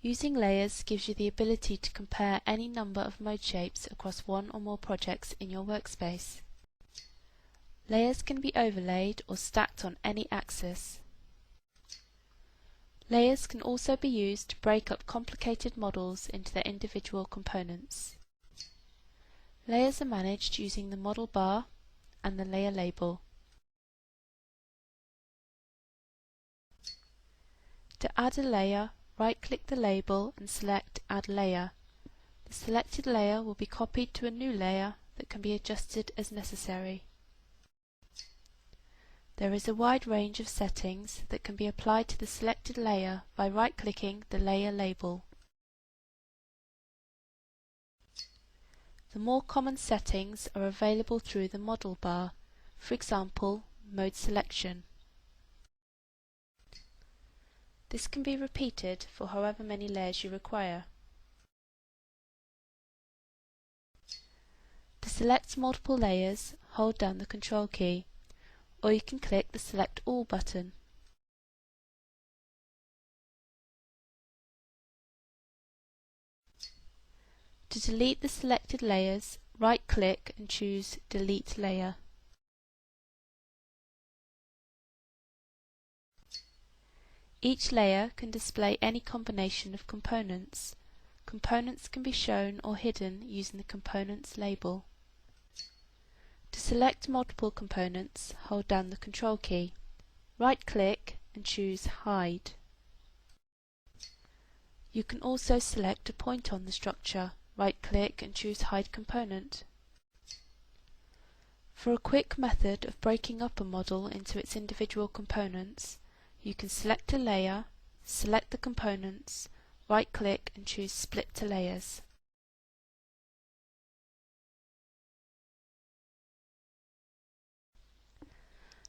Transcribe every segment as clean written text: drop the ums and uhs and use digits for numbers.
Using layers gives you the ability to compare any number of mode shapes across one or more projects in your workspace. Layers can be overlaid or stacked on any axis. Layers can also be used to break up complicated models into their individual components. Layers are managed using the model bar and the layer label. To add a layer, right-click the label and select Add Layer. The selected layer will be copied to a new layer that can be adjusted as necessary. There is a wide range of settings that can be applied to the selected layer by right-clicking the layer label. The more common settings are available through the model bar, for example, mode selection. This can be repeated for however many layers you require. To select multiple layers, hold down the Control key, or you can click the Select All button. To delete the selected layers, right-click and choose Delete Layer. Each layer can display any combination of components. Components can be shown or hidden using the Components label. To select multiple components, hold down the Control key. Right-click and choose Hide. You can also select a point on the structure. Right-click and choose Hide Component. For a quick method of breaking up a model into its individual components, you can select a layer, select the components, right-click and choose Split to Layers.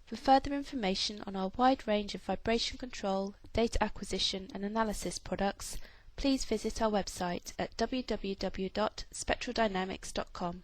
For further information on our wide range of vibration control, data acquisition and analysis products, please visit our website at www.spectraldynamics.com.